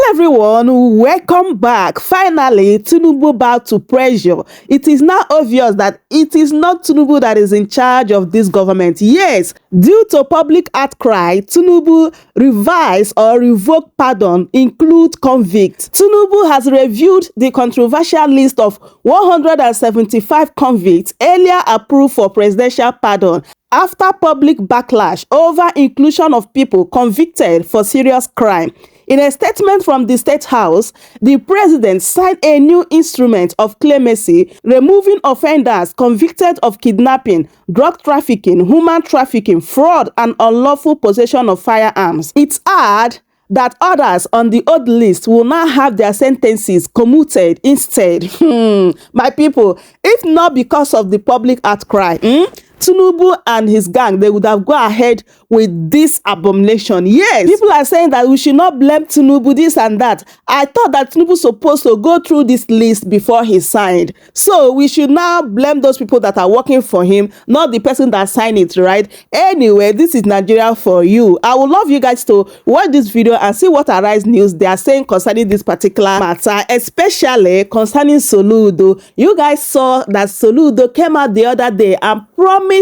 Hello everyone, welcome back. Finally, Tinubu bowed to pressure. It is now obvious that it is not Tinubu that is in charge of this government. Yes, due to public outcry, Tinubu revised or revoked pardon include convicts. Tinubu has reviewed the controversial list of 175 convicts earlier approved for presidential pardon after public backlash over inclusion of people convicted for serious crime. In a statement from the State House, the president signed a new instrument of clemency, removing offenders convicted of kidnapping, drug trafficking, human trafficking, fraud, and unlawful possession of firearms. It adds that others on the old list will now have their sentences commuted instead. My people, if not because of the public outcry, Tinubu and his gang, they would have gone ahead with this abomination. Yes, people are saying that we should not blame Tinubu, this and that. I thought that Tinubu was supposed to go through this list before he signed. So we should now blame those people that are working for him, not the person that signed it, right? Anyway, this is Nigeria for you. I would love you guys to watch this video and see what Arise News they are saying concerning this particular matter, especially concerning Soludo. You guys saw that Soludo came out the other day and promised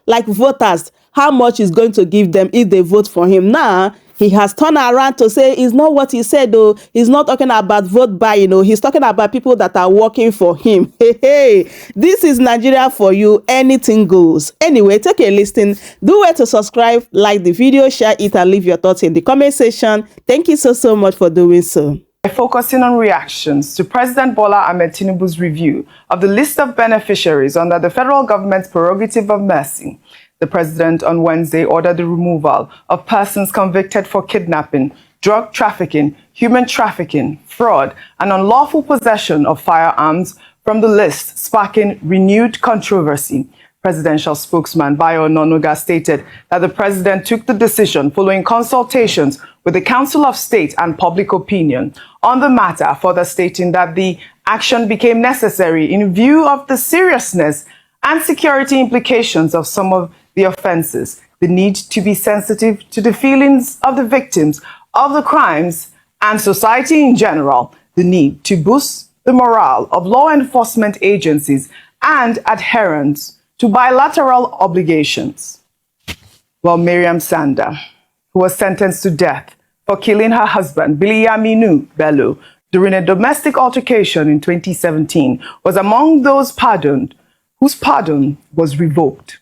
like voters how much he's going to give them if they vote for him. Now he has turned around to say it's not what he said though. He's not talking about vote buy, he's talking about people that are working for him. Hey, this is Nigeria for you. Anything goes. Anyway, take a listen. Do well to subscribe, like the video, share it, and leave your thoughts in the comment section. Thank you so much for doing so. Focusing on reactions to President Bola Ahmed Tinubu's review of the list of beneficiaries under the federal government's prerogative of mercy, the president on Wednesday ordered the removal of persons convicted for kidnapping, drug trafficking, human trafficking, fraud, and unlawful possession of firearms from the list, sparking renewed controversy. Presidential spokesman Bayo Ononuga stated that the president took the decision following consultations with the Council of State and Public Opinion on the matter, further stating that the action became necessary in view of the seriousness and security implications of some of the offenses, the need to be sensitive to the feelings of the victims of the crimes and society in general, the need to boost the morale of law enforcement agencies and adherence to bilateral obligations. Well, Maryam Sanda, who was sentenced to death for killing her husband, Biliaminu Bello, during a domestic altercation in 2017, was among those pardoned, whose pardon was revoked.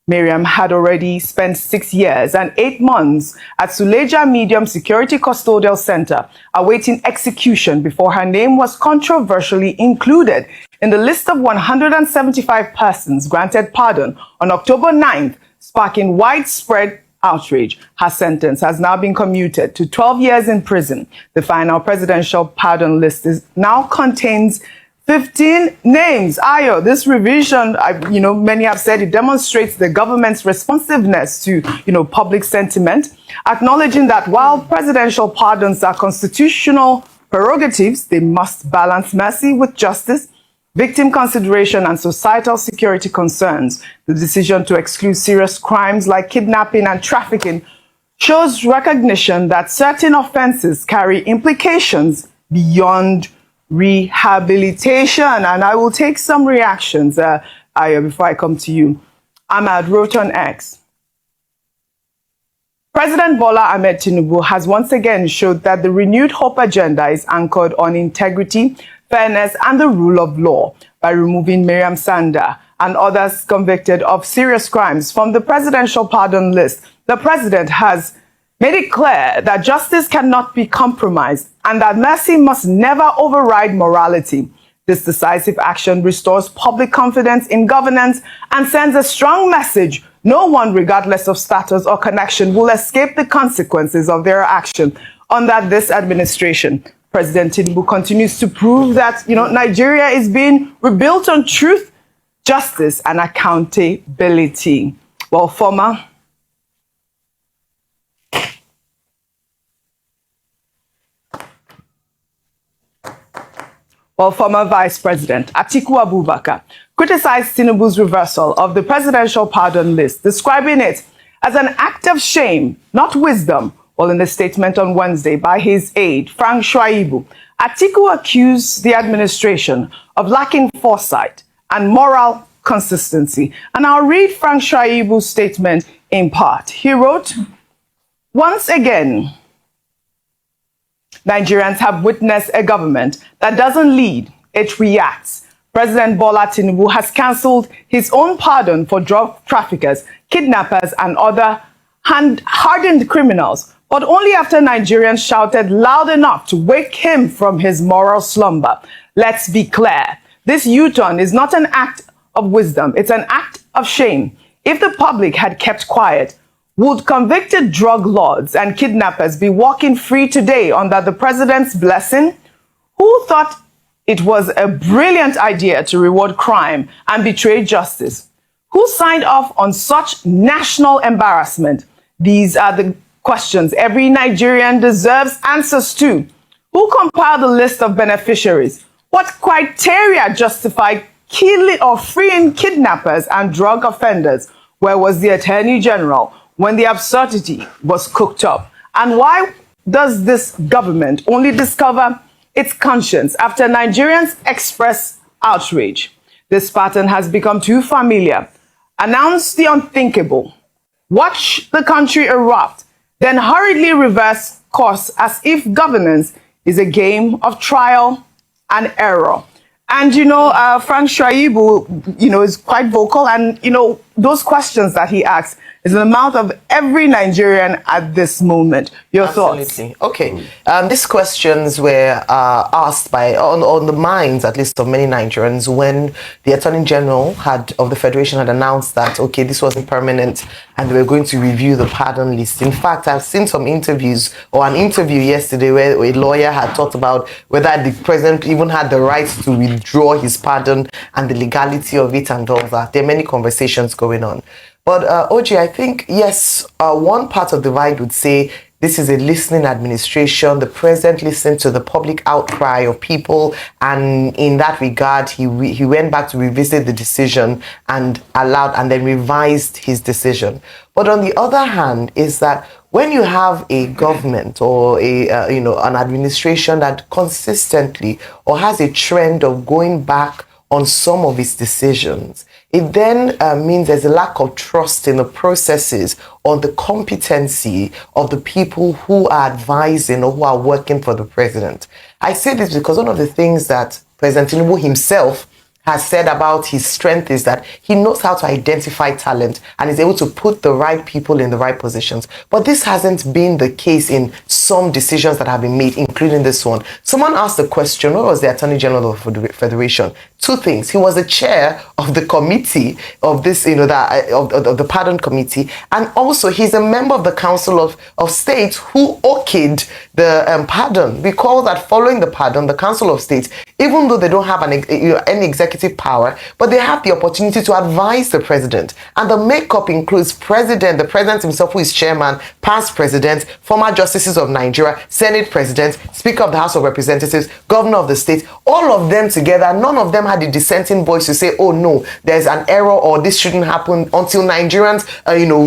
Maryam had already spent 6 years and 8 months at Suleja Medium Security Custodial Center awaiting execution before her name was controversially included in the list of 175 persons granted pardon on October 9th, sparking widespread outrage. Her sentence has now been commuted to 12 years in prison. The final presidential pardon list now contains 15 names. Ayo, this revision, many have said it demonstrates the government's responsiveness to, public sentiment, acknowledging that while presidential pardons are constitutional prerogatives, they must balance mercy with justice, victim consideration, and societal security concerns. The decision to exclude serious crimes like kidnapping and trafficking shows recognition that certain offenses carry implications beyond rehabilitation. And I will take some reactions before I come to you. Ahmad wrote on X, President Bola Ahmed Tinubu has once again showed that the renewed hope agenda is anchored on integrity, fairness, and the rule of law. By removing Maryam Sanda and others convicted of serious crimes from the presidential pardon list, the president has made it clear that justice cannot be compromised and that mercy must never override morality. This decisive action restores public confidence in governance and sends a strong message: no one, regardless of status or connection, will escape the consequences of their action under this administration. President Tinubu continues to prove that, Nigeria is being rebuilt on truth, justice, and accountability. Well, former Vice President Atiku Abubakar criticized Tinubu's reversal of the presidential pardon list, describing it as an act of shame, not wisdom, Well, in a statement on Wednesday by his aide, Frank Shaibu, Atiku accused the administration of lacking foresight and moral consistency. And I'll read Frank Shaibu's statement in part. He wrote, "Once again, Nigerians have witnessed a government that doesn't lead, it reacts. President Bola Tinubu has cancelled his own pardon for drug traffickers, kidnappers, and other hardened criminals, but only after Nigerians shouted loud enough to wake him from his moral slumber. Let's be clear. This U-turn is not an act of wisdom. It's an act of shame. If the public had kept quiet, would convicted drug lords and kidnappers be walking free today under the president's blessing? Who thought it was a brilliant idea to reward crime and betray justice? Who signed off on such national embarrassment? These are the questions every Nigerian deserves answers to. Who compiled the list of beneficiaries? What criteria justified killing or freeing kidnappers and drug offenders? Where was the Attorney General when the absurdity was cooked up? And why does this government only discover its conscience after Nigerians express outrage? This pattern has become too familiar. Announce the unthinkable, watch the country erupt, then hurriedly reverse course as if governance is a game of trial and error. And, Frank Shaibu, is quite vocal. And, those questions that he asks is in the mouth of every Nigerian at this moment. Your Absolutely. thoughts? Okay. These questions were asked on the minds, at least, of many Nigerians when the Attorney General of the Federation had announced that, okay, this wasn't permanent and they were going to review the pardon list. In fact, I've seen some interviews or an interview yesterday where a lawyer had talked about whether the president even had the right to withdraw his pardon and the legality of it and all that. There are many conversations going on. But OJ, I think, yes, one part of the divide would say this is a listening administration. The president listened to the public outcry of people, and in that regard, he went back to revisit the decision and then revised his decision. But on the other hand, is that when you have a government or an administration that consistently or has a trend of going back on some of its decisions, it then means there's a lack of trust in the processes or the competency of the people who are advising or who are working for the president. I say this because one of the things that President Tinubu himself has said about his strength is that he knows how to identify talent and is able to put the right people in the right positions. But this hasn't been the case in some decisions that have been made, including this one. Someone asked the question, what was the Attorney General of the Federation? Two things. He was the chair of the committee of this, of the pardon committee, and also he's a member of the Council of State who okayed the pardon. Recall that following the pardon, the Council of State, even though they don't have any executive power, but they have the opportunity to advise the president. And the makeup includes the president himself, who is chairman, past president, former justices of Nigeria, Senate president, Speaker of the House of Representatives, governor of the state, all of them together. None of them had a dissenting voice to say, oh no, there's an error or this shouldn't happen, until Nigerians,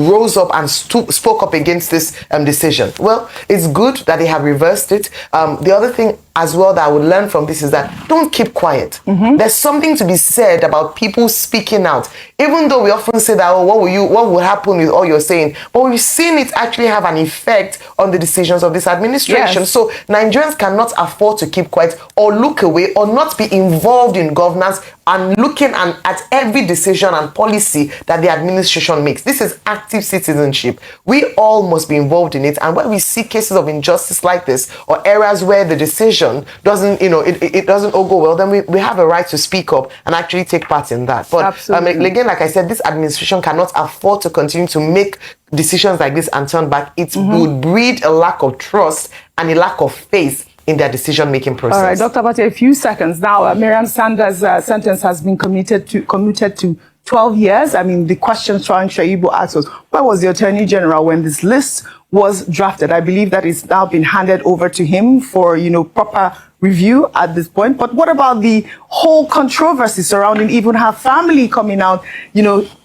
rose up and spoke up against this decision. Well, it's good that they have reversed it. The other thing as well that I would learn from this is that don't keep quiet. Mm-hmm. There's something to be said about people speaking out. Even though we often say that, what will happen with all you're saying? But we've seen it actually have an effect on the decisions of this administration. Yes. So Nigerians cannot afford to keep quiet or look away or not be involved in governance and looking at every decision and policy that the administration makes. This is active citizenship. We all must be involved in it. And when we see cases of injustice like this or areas where the decision doesn't, it doesn't all go well, then we have a right to speak up and actually take part in that. But again, like I said, this administration cannot afford to continue to make decisions like this and turn back. It would breed a lack of trust and a lack of faith in their decision-making process. All right, Dr. Bate, a few seconds. Now, Maryam Sanda's sentence has been commuted to 12 years. I mean, the question Frank Shaibu asked was, where was the Attorney General when this list was drafted? I believe that it's now been handed over to him for, proper review at this point. But what about the whole controversy surrounding even her family coming out,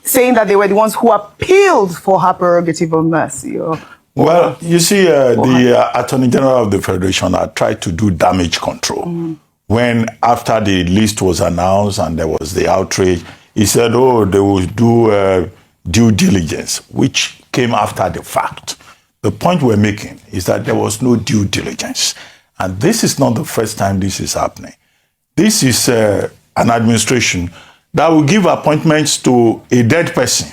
saying that they were the ones who appealed for her prerogative of mercy? Well, you see, the Attorney General of the Federation had tried to do damage control. When, after the list was announced and there was the outrage, he said, oh, they will do due diligence, which came after the fact. The point we're making is that there was no due diligence. And this is not the first time this is happening. This is an administration that will give appointments to a dead person.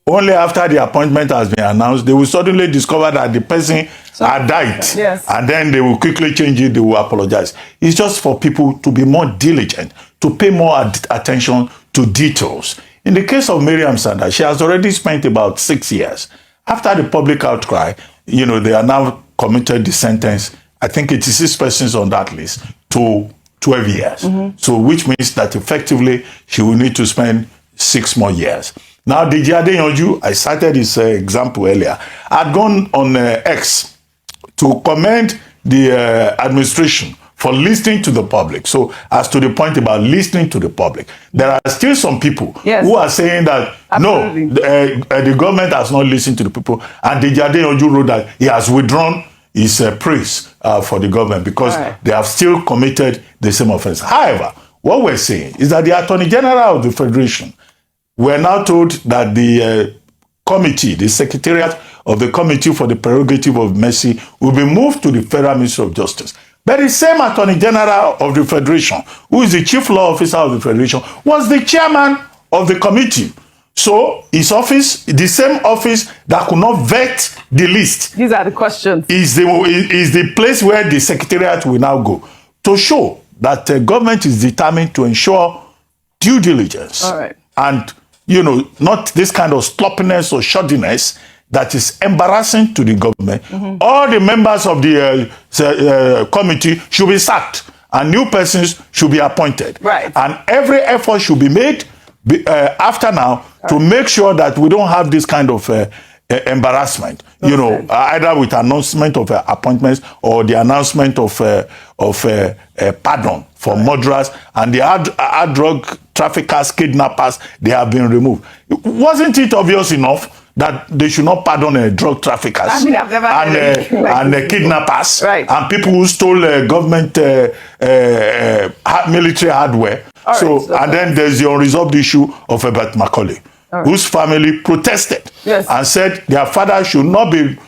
Only after the appointment has been announced, they will suddenly discover that the person had died. Yes. And then they will quickly change it, they will apologize. It's just for people to be more diligent, to pay more attention to details. In the case of Maryam Sanda, she has already spent about 6 years. After the public outcry, they are now committed the sentence, I think 86 persons on that list, to 12 years. So which means that effectively she will need to spend 6 more years. Now, Deji Adeyanju, I cited this example earlier, had gone on X to commend the administration for listening to the public. So, as to the point about listening to the public, there are still some people who are saying that, absolutely, no, the government has not listened to the people. And Deji Adeyanju wrote that he has withdrawn his praise for the government because they have still committed the same offense. However, what we're saying is that the Attorney General of the Federation, we're now told that the committee, the secretariat of the Committee for the Prerogative of Mercy, will be moved to the Federal Ministry of Justice. But the same Attorney General of the Federation, who is the Chief Law Officer of the Federation, was the chairman of the committee. So his office, the same office that could not vet the list. These are the questions. Is the place where the secretariat will now go to show that the government is determined to ensure due diligence. All right. And not this kind of sloppiness or shoddiness that is embarrassing to the government. All the members of the committee should be sacked and new persons should be appointed. Right. And every effort should be made after now to make sure that we don't have this kind of embarrassment, either with announcement of appointments or the announcement of pardon for murderers and the hard drug traffickers, kidnappers, they have been removed. Wasn't it obvious enough that they should not pardon drug traffickers I've never and kidnappers and people who stole government military hardware? And then there's the unresolved issue of Ebert Macaulay, whose family protested and said their father should not be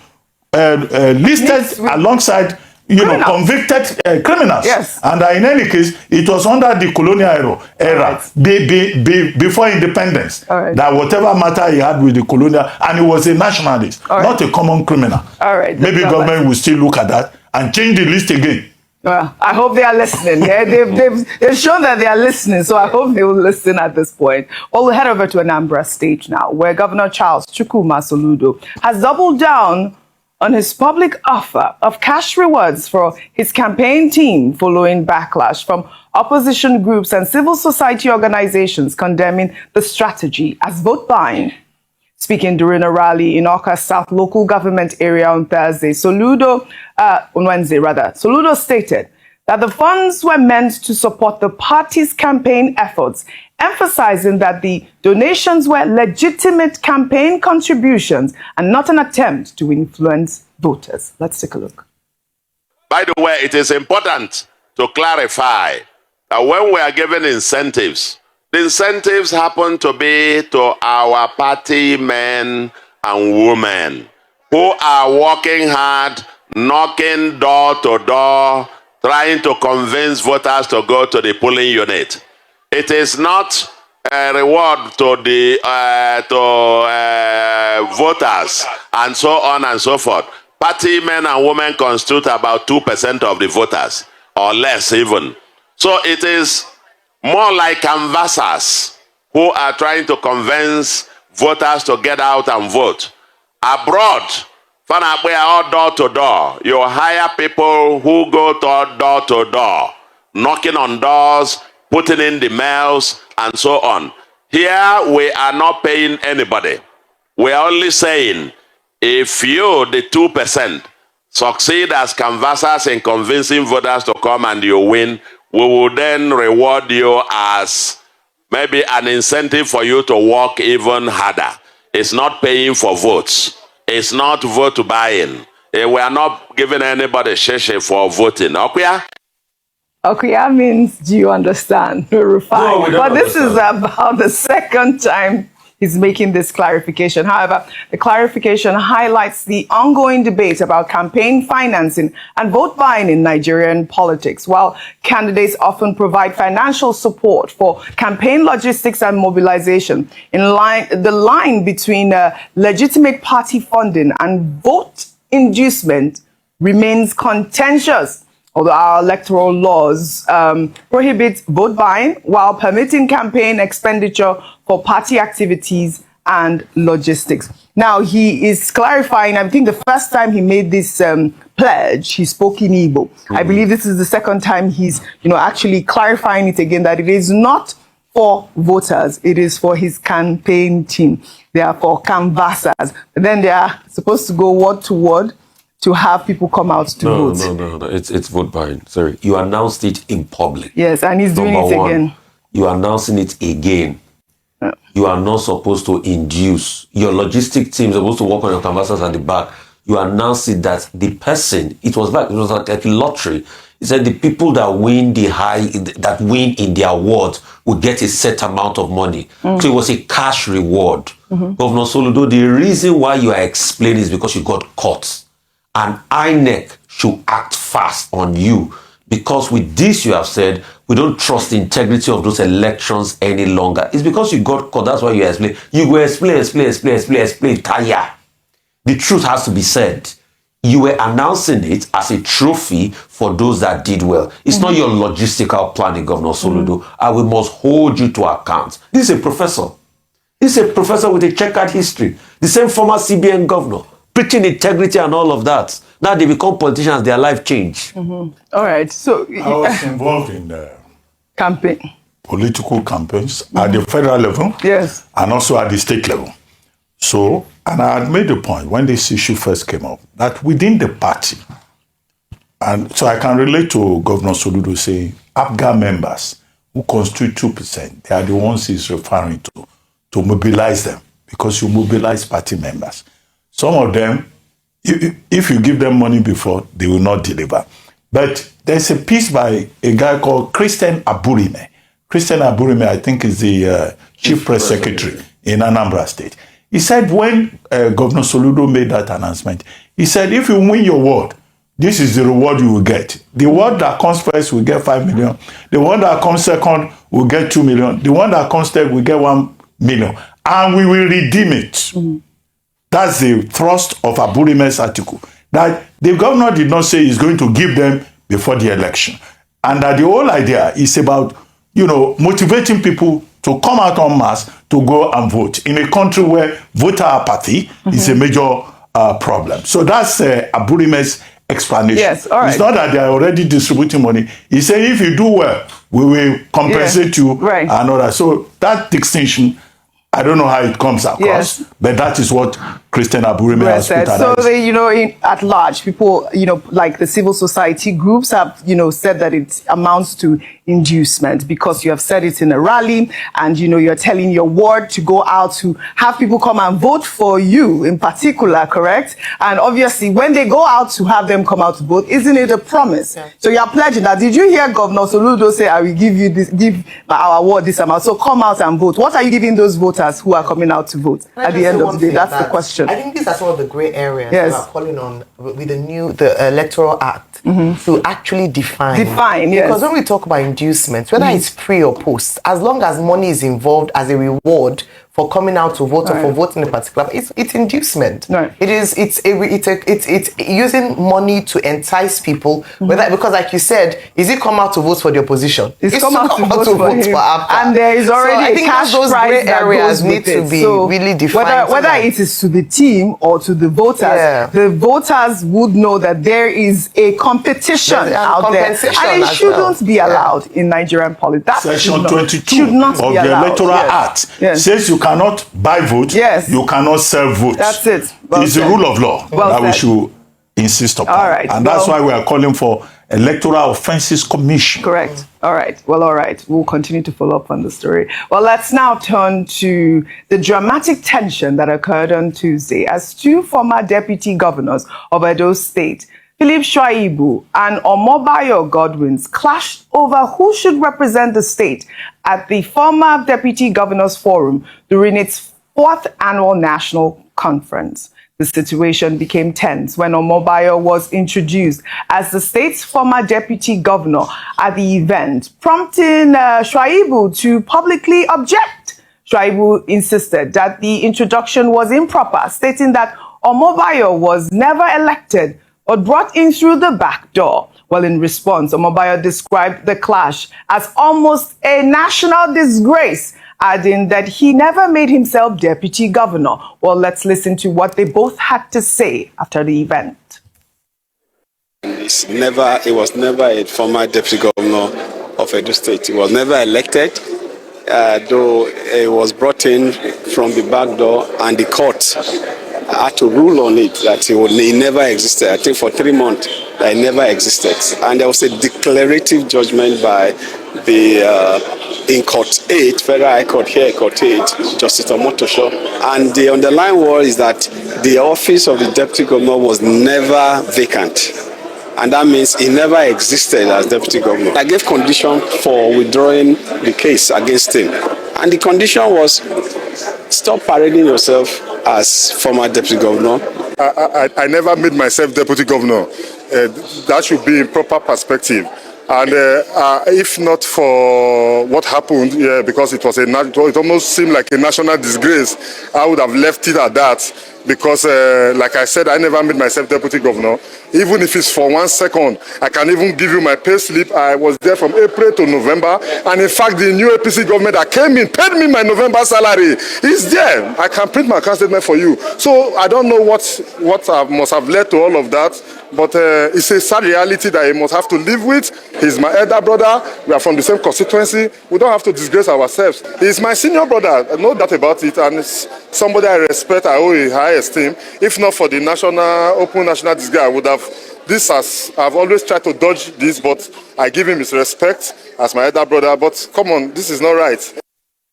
listed alongside convicted criminals. Yes. And in any case, it was under the colonial era before independence that whatever matter he had with the colonial, and he was a nationalist, not a common criminal. Maybe government will still look at that and change the list again. Well, I hope they are listening. They've shown that they are listening, so I hope they will listen at this point. Well, we'll head over to Anambra State now, where Governor Charles Soludo has doubled down on his public offer of cash rewards for his campaign team following backlash from opposition groups and civil society organizations condemning the strategy as vote buying. Speaking during a rally in Awka South local government area on Wednesday, Soludo stated that the funds were meant to support the party's campaign efforts, emphasizing that the donations were legitimate campaign contributions and not an attempt to influence voters. Let's take a look. By the way, it is important to clarify that when we are given incentives, the incentives happen to be to our party men and women who are working hard, knocking door to door, trying to convince voters to go to the polling unit. It is not a reward to the voters and so on and so forth. Party men and women constitute about 2% of the voters, or less even. So it is more like canvassers who are trying to convince voters to get out and vote. Abroad, all door to door. You hire people who go door to door, knocking on doors, putting in the mails, and so on. Here, we are not paying anybody. We are only saying, if you, the 2%, succeed as canvassers in convincing voters to come and you win, we will then reward you as maybe an incentive for you to work even harder. It's not paying for votes. It's not vote buying. We are not giving anybody sheshe for voting. Okay? Okay, means, do you understand? Refine. No, But this is about the second time he's making this clarification. However, the clarification highlights the ongoing debate about campaign financing and vote buying in Nigerian politics. While candidates often provide financial support for campaign logistics and mobilization, the line between legitimate party funding and vote inducement remains contentious. Although our electoral laws prohibit vote buying while permitting campaign expenditure for party activities and logistics. Now, he is clarifying, I think the first time he made this pledge, he spoke in Igbo. I believe this is the second time he's, actually clarifying it again, that it is not for voters, it is for his campaign team. They are for canvassers. And then they are supposed to go word to word to have people come out to vote. No. It's vote buying. Sorry. You announced it in public. Yes, and he's doing it again. You are announcing it again. You are not supposed to induce. Your logistic team is supposed to work on your canvassers at the back. You announced it that the person, it was like a lottery. He said the people that win in their ward will get a set amount of money. So it was a cash reward. Governor Soludo, the reason why you are explaining is because you got caught. And INEC should act fast on you, because with this you have said we don't trust the integrity of those elections any longer. It's because you got caught. That's why you explain. You will explain. Tire. The truth has to be said. You were announcing it as a trophy for those that did well. It's not your logistical planning, Governor Soludo. And we must hold you to account. This is a professor. This is a professor with a checkered history. The same former CBN governor, preaching integrity and all of that. Now they become politicians, their life change. All right, so I was involved in campaign, political campaigns at the federal level, yes, and also at the state level. So, and I had made the point when this issue first came up that within the party, and so I can relate to Governor Soludo saying, APGA members who constitute 2%, they are the ones he's referring to mobilize them, because you mobilize party members. Some of them, if you give them money before, they will not deliver. But there's a piece by a guy called Christian Aburime. Christian Aburime, I think, is the chief press secretary in Anambra State. He said when Governor Soludo made that announcement, he said, if you win your ward, this is the reward you will get. The ward that comes first will get 5 million. The one that comes second will get 2 million. The one that comes third will get 1 million. And we will redeem it. That's the thrust of Aburime's article. That the governor did not say he's going to give them before the election. And that the whole idea is about, motivating people to come out en masse to go and vote in a country where voter apathy is a major problem. So that's Aburime's explanation. Yes, all right. It's not that they are already distributing money. He said, if you do well, we will compensate you and all that. So that distinction, I don't know how it comes across, but that is what Christian Aburime has put out. So, at large, people, like the civil society groups have, said that it amounts to inducement, because you have said it in a rally and, you're telling your ward to go out to have people come and vote for you in particular, correct? And obviously, when they go out to have them come out to vote, isn't it a promise? Yeah. So you're pledging that. Did you hear Governor Soludo say, I will give our ward this amount, so come out and vote? What are you giving those voters who are coming out to vote at the end of the day? That's the question. I think these are some of the grey areas that are calling on with the Electoral Act to actually define. Because when we talk about inducement, whether it's pre or post, as long as money is involved as a reward for coming out to vote or for voting in particular, it's inducement. It's using money to entice people. Whether, because like you said, is it come out to vote for the opposition? It's come out to vote for him. And there is already a cash those prize that areas goes need with to be so really defined. Whether it is to the team or to the voters, the voters would know that there is a competition out there, and it shouldn't be allowed in Nigerian politics. Section 22 of the Electoral Act says you cannot buy votes, you cannot sell votes. That's it. It's the rule of law that we should insist upon. All right. And that's why we are calling for Electoral Offences Commission. Correct. All right. Well, all right. We'll continue to follow up on the story. Well, let's now turn to the dramatic tension that occurred on Tuesday as two former deputy governors of Edo State, Philip Shuaibu and Omobayo Godwins, clashed over who should represent the state at the former Deputy Governors Forum during its 4th annual national conference. The situation became tense when Omobayo was introduced as the state's former deputy governor at the event, prompting Shuaibu to publicly object. Shuaibu insisted that the introduction was improper, stating that Omobayo was never elected but brought in through the back door. Well, in response, Omobayo described the clash as almost a national disgrace, adding that he never made himself deputy governor. Well, let's listen to what they both had to say after the event. It was never a former deputy governor of Edo State. He was never elected, though he was brought in from the back door, and the court had to rule on it that he never existed. I think for 3 months that he never existed. And there was a declarative judgment by the in Court 8, Federal High Court here, Court 8, Justice Omotosho. And the underlying word is that the office of the deputy governor was never vacant. And that means he never existed as deputy governor. I gave condition for withdrawing the case against him. And the condition was, stop parading yourself as former deputy governor. I never made myself deputy governor. That should be in proper perspective. And if not for what happened, because it almost seemed like a national disgrace, I would have left it at that. Because, like I said, I never made myself deputy governor. Even if it's for 1 second, I can even give you my pay slip. I was there from April to November. And in fact, the new APC government that came in paid me my November salary. It's there. I can print my account statement for you. So I don't know what must have led to all of that. But it's a sad reality that he must have to live with. He's my elder brother. We are from the same constituency. We don't have to disgrace ourselves. He's my senior brother. No doubt about it. And it's somebody I respect. I owe a high esteem. If not for the open national disgrace, I would have. I've always tried to dodge this, but I give him his respect as my elder brother. But come on, this is not right.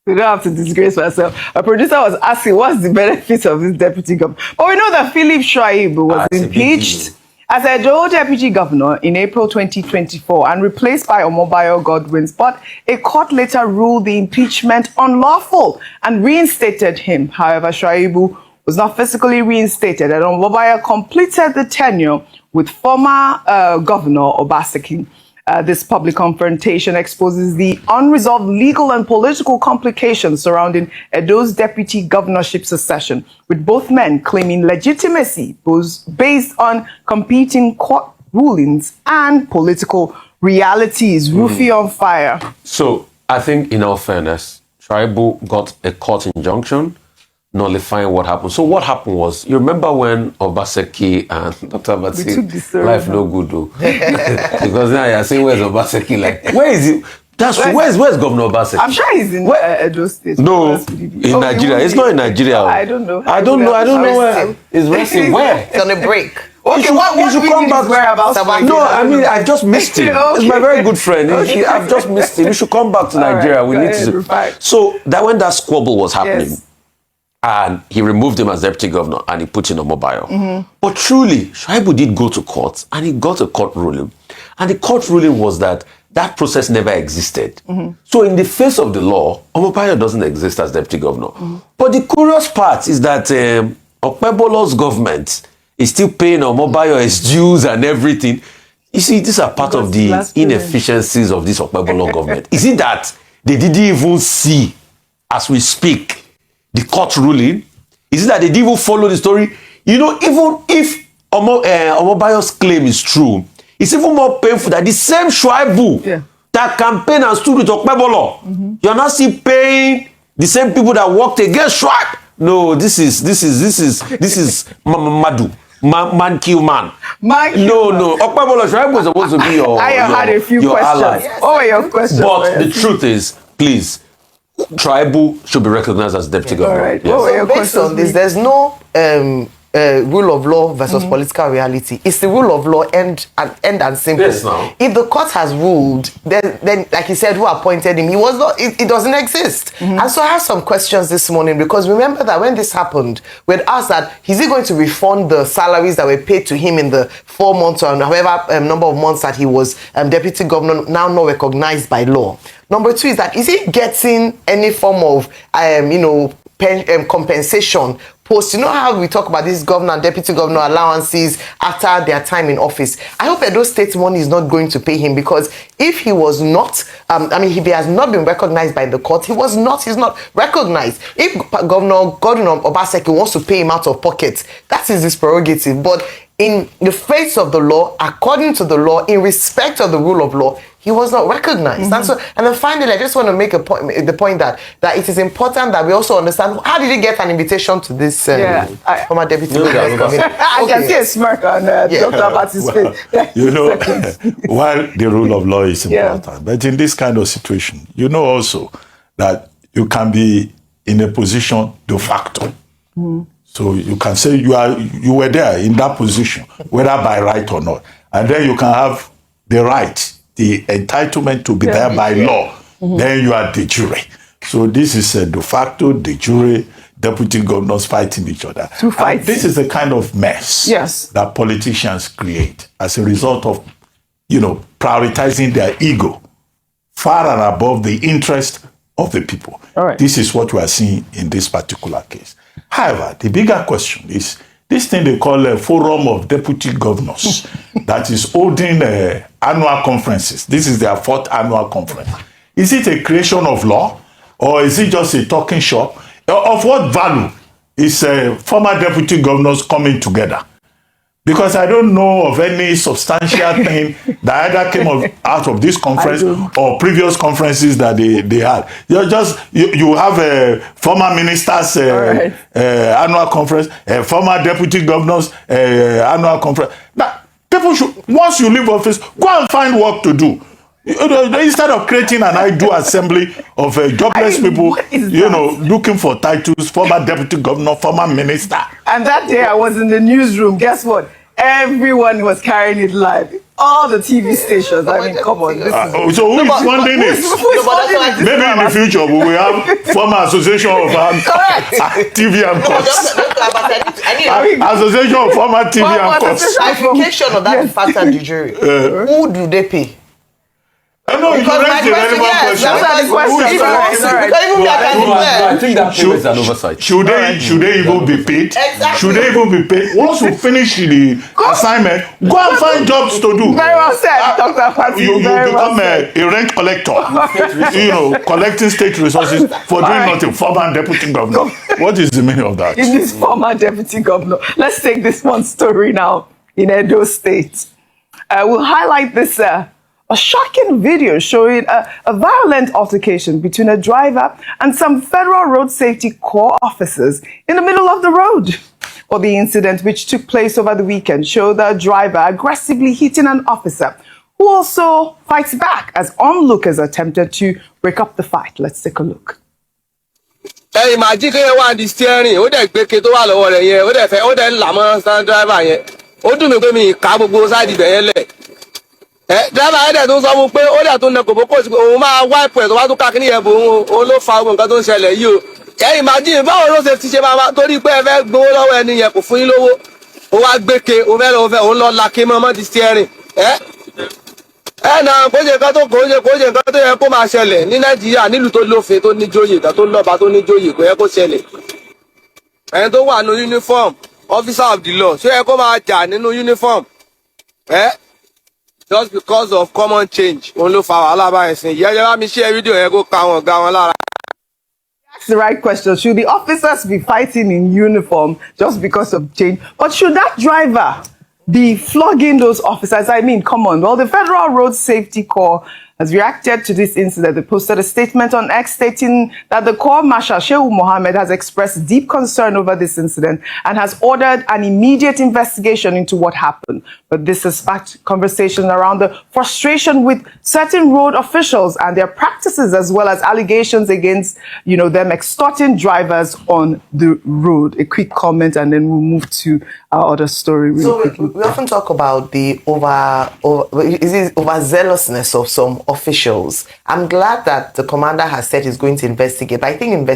We don't have to disgrace myself. A producer was asking, what's the benefit of this deputy governor? But we know that Philip Shuaibu was impeached as a deputy governor in April 2024 and replaced by Omobayo Godwins. But a court later ruled the impeachment unlawful and reinstated him. However, Shuaibu was not physically reinstated, and Omobayo completed the tenure with former Governor Obaseki. This public confrontation exposes the unresolved legal and political complications surrounding Edo's deputy governorship succession, with both men claiming legitimacy based on competing court rulings and political realities. Rufy on fire. So I think, in all fairness, Shuaibu got a court injunction nullifying what happened. So what happened was, you remember when Obaseki and Dr. Abati, life no good though. Because now you're saying, where's Obaseki? Like, where is he? Where's Governor Obaseki? I'm sure he's in Edo State. No, in Nigeria. It's not in Nigeria. I don't know. I don't know where. He's resting. Where? It's on a break. Okay, you should come back. No, I mean, I just missed him. Okay. He's my very good friend. I've just missed him. You should come back to Nigeria. Right, we need to. So that when that squabble was happening, yes, and he removed him as deputy governor and he put in Omobayo. But truly, Shuaibu did go to court and he got a court ruling. And the court ruling was that process never existed. So in the face of the law, Omobayo doesn't exist as deputy governor. But the curious part is that Okpebolo's government is still paying Omobayo his dues and everything. You see, these are part of the inefficiencies of this Okpebolo government. Is it that they didn't even see, as we speak, the court ruling? Is it that they didn't even follow the story? You know, even if Omobayo's claim is true, it's even more painful that the same Shuaibu that campaigned and stood with Okpebolo, you're not still paying the same people that worked against Shuaibu. No, this is Madu. Man kill man. No. Okpebolo Shuaibu was supposed to be your had a few questions. ally. What were your questions? But the truth is, please, Shuaibu should be recognized as deputy governor. All right. Yes. So based on this, there's no rule of law versus political reality. It's the rule of law end and simple. Yes, now. If the court has ruled, then like he said, who appointed him? He was not. It doesn't exist. And so I have some questions this morning, because remember that when this happened, we had asked that is he going to refund the salaries that were paid to him in the 4 months or however number of months that he was deputy governor, now not recognized by law. Number two is that is he getting any form of compensation post? You know how we talk about this governor and deputy governor allowances after their time in office? I hope Edo State money is not going to pay him, because if he was not, if he has not been recognized by the court, he's not recognized. If Governor Obaseki wants to pay him out of pocket, that is his prerogative. But in the face of the law, according to the law, in respect of the rule of law, he was not recognized. And then finally, I just want to make the point that it is important that we also understand, how did he get an invitation to this former deputy governor? I can see a smirk on Dr. Abati's face. While the rule of law is important, but in this kind of situation, also that you can be in a position de facto. So you can say you were there in that position, whether by right or not. And then you can have the right, the entitlement to be there by law. Then you are de jure. So this is a de facto, de jure, deputy governors fighting each other. And this is the kind of mess that politicians create as a result of, prioritizing their ego far and above the interest of the people. This is what we are seeing in this particular case. However, the bigger question is this thing they call a forum of deputy governors that is holding annual conferences. This is their 4th annual conference. Is it a creation of law, or is it just a talking shop? Of what value is former deputy governors coming together? Because I don't know of any substantial thing that either came out of this conference or previous conferences that they had. You have a former ministers annual conference, a former deputy governors annual conference. Now, people should, once you leave office, go and find work to do. Instead of creating an idle assembly of jobless people, looking for titles, former deputy governor, former minister. And that day I was in the newsroom. Guess what? Everyone was carrying it live. All the TV stations. I mean, come on. So who is funding it? Maybe in the future we will have former association of TV and courts. Association of former TV and courts. Clarification of that fact and the jury. Who do they pay? No, you raised the relevant question. I think that payment is an oversight. Should they even be paid? Should they even be paid? Once you finish the assignment, go and find jobs to do. Very well said, Dr. Fati. You become a rent collector. Collecting state resources for doing nothing. Former deputy governor. What is the meaning of that? In this former deputy governor. Let's take this one story now in Edo State. We'll highlight this a shocking video showing a violent altercation between a driver and some Federal Road Safety Corps officers in the middle of the road. Or the incident, which took place over the weekend, showed the driver aggressively hitting an officer who also fights back as onlookers attempted to break up the fight. Let's take a look. Imagine the steering, ó dẹ̀ gbé ke tó wà lọ́wọ́ rẹ̀ yẹn, ó dẹ̀ fẹ́, ó dẹ̀ ń là mọ́ stand driver yẹn. Ó dùn mí pé mi ká gbogbo side ibẹ̀ yẹn lẹ̀. Driver yẹn dẹ̀ tún sọ fún pé ó dẹ̀ tún nà kòbókò sí pé òun máa wipe ẹ̀ tó bá tún ká kíní yẹn bò òun ló fa gbogbo nǹkan tó ń ṣẹlẹ̀ yìí o. Imagine báwo ló ṣe ti ṣe máa torí pé ẹ fẹ́ gbowó lọ́wọ́ ẹni yẹn kò fún yín lówó. Ó wá gbé ke, òun lọ la ké mọ́ di steering. Náà kó jẹ́ nǹkan tó yẹ kó máa ṣẹlẹ̀ ní Nàìjíríà nílùú tó lófin tó ní jóyè tó lọ́ba tó ní jóyè kò yẹ kó ṣẹlẹ̀. Ẹni tó wà nínú uniform officer of the law ṣé yẹ kó máa jà nínú uniform just because of common change òun ló fa wàhálà báyìí sìn yẹ́yẹ́ bá mi share fídíò yẹn kó ka wọn ga wọn lára. That's the right question. Should the officers be fighting in uniform just because of change? But should that driver be flogging those officers? I mean, come on. Well, the Federal Road Safety Corps has reacted to this incident. They posted a statement on X stating that the Corps Marshal Shehu Mohammed has expressed deep concern over this incident and has ordered an immediate investigation into what happened. But this has sparked conversation around the frustration with certain road officials and their practices, as well as allegations against, them extorting drivers on the road. A quick comment, and then we'll move to our other story. We often talk about the overzealousness of some officials. I'm glad that the commander has said he's going to investigate. But I think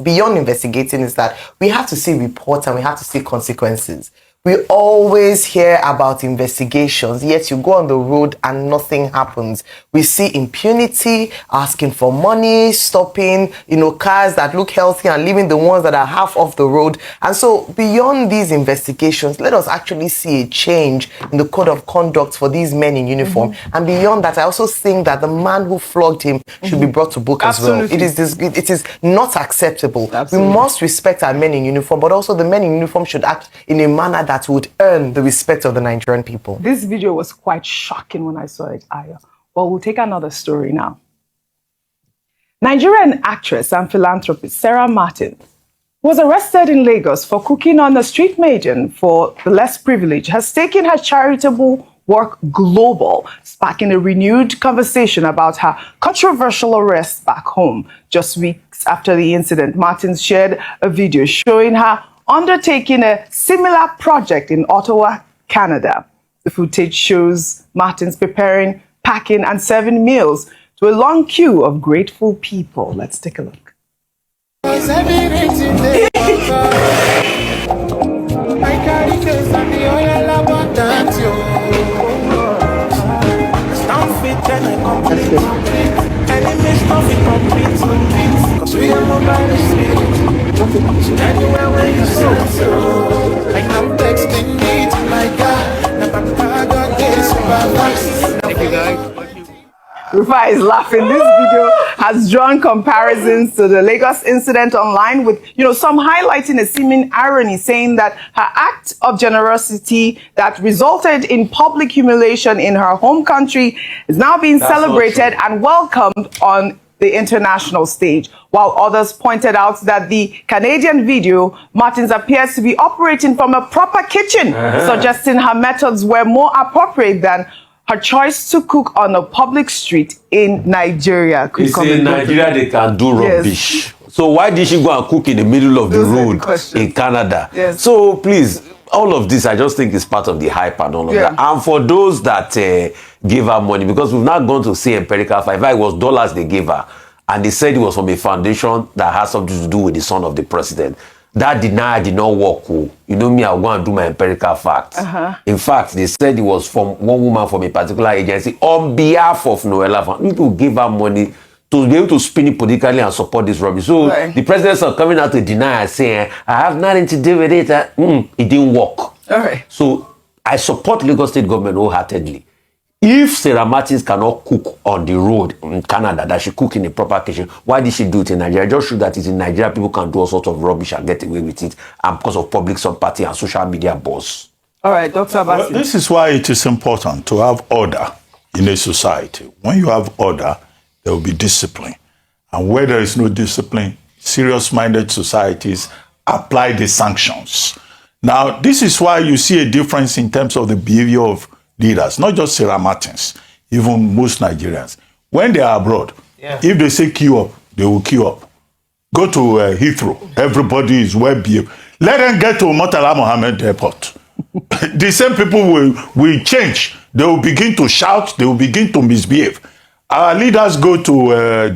beyond investigating is that we have to see reports and we have to see consequences. We always hear about investigations, yet you go on the road and nothing happens. We see impunity, asking for money, stopping, cars that look healthy and leaving the ones that are half off the road. And so beyond these investigations, let us actually see a change in the code of conduct for these men in uniform. And beyond that, I also think that the man who flogged him should be brought to book as well. It is not acceptable. We must respect our men in uniform, but also the men in uniform should act in a manner that would earn the respect of the Nigerian people. This video was quite shocking when I saw it, Aya. Well, we'll take another story now. Nigerian actress and philanthropist Sarah Martin was arrested in Lagos for cooking on a street median for the less privileged, has taken her charitable work global, sparking a renewed conversation about her controversial arrest back home. Just weeks after the incident, Martin shared a video showing her undertaking a similar project in Ottawa, Canada. The footage shows Martins preparing, packing, and serving meals to a long queue of grateful people. Let's take a look. Rufa is laughing. This video has drawn comparisons to the Lagos incident online, with some highlighting a seeming irony, saying that her act of generosity that resulted in public humiliation in her home country is now being celebrated and welcomed on the international stage, while others pointed out that the Canadian video, Martins appears to be operating from a proper kitchen, suggesting her methods were more appropriate than her choice to cook on a public street in Nigeria. In Nigeria, they can do rubbish. Yes. So why did she go and cook in the middle of the road in Canada? Yes. So please, all of this, I just think is part of the hype and all of that. And for those that give her money, because we've not gone to see empirical fact. In fact, it was dollars they gave her. And they said it was from a foundation that has something to do with the son of the president. That did not work. Me, I'll go and do my empirical facts. In fact, they said it was from one woman from a particular agency on behalf of Noella. People gave her money to be able to spin it politically and support this rubbish. So the presidents are coming out to deny and saying, I have nothing to do with it. It didn't work. All right. So I support Lagos State government wholeheartedly. If Sarah Martins cannot cook on the road in Canada, that she cook in a proper kitchen, why did she do it in Nigeria? Just show that it's in Nigeria, people can do all sorts of rubbish and get away with it, and because of public sympathy and social media buzz. All right, Dr. Abasi. Well, this is why it is important to have order in a society. When you have order, there will be discipline. And where there is no discipline, serious-minded societies apply the sanctions. Now, this is why you see a difference in terms of the behavior of leaders, not just Sarah Martins, even most Nigerians. When they are abroad, if they say queue up, they will queue up. Go to Heathrow, everybody is well behaved. Let them get to Murtala Mohammed Airport. The same people will change. They will begin to shout, they will begin to misbehave. Our leaders go to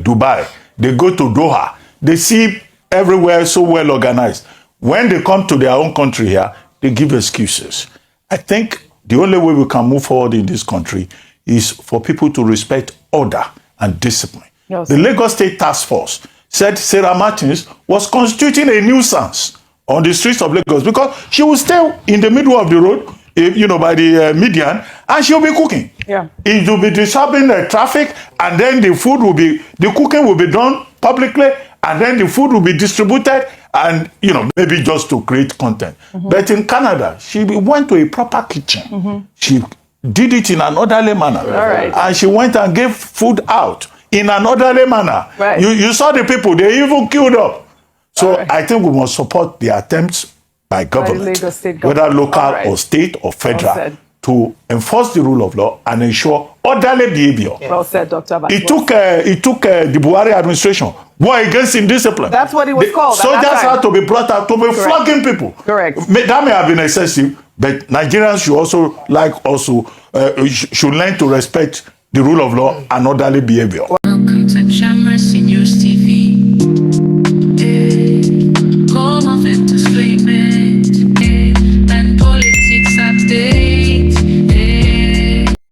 Dubai, they go to Doha, they see everywhere so well organized. When they come to their own country here, they give excuses. I think the only way we can move forward in this country is for people to respect order and discipline. Yes. The Lagos State Task Force said Sarah Martins was constituting a nuisance on the streets of Lagos because she will stay in the middle of the road, by the median, and she'll be cooking. Yeah. It will be disturbing the traffic, and then the cooking will be done publicly, and then the food will be distributed, and, maybe just to create content. But in Canada, she went to a proper kitchen. She did it in an orderly manner. And she went and gave food out in an orderly manner. You saw the people, they even queued up. So I think we must support the attempts by government, whether local or state or federal, to enforce the rule of law and ensure orderly behavior. Well said, Dr. Abbas. It took the Buhari administration war against indiscipline. That's what it was called. Soldiers had to be brought out to be flogging people. Correct. That may have been excessive, but Nigerians should should learn to respect the rule of law and orderly behavior. Welcome to Shamra Seniors TV.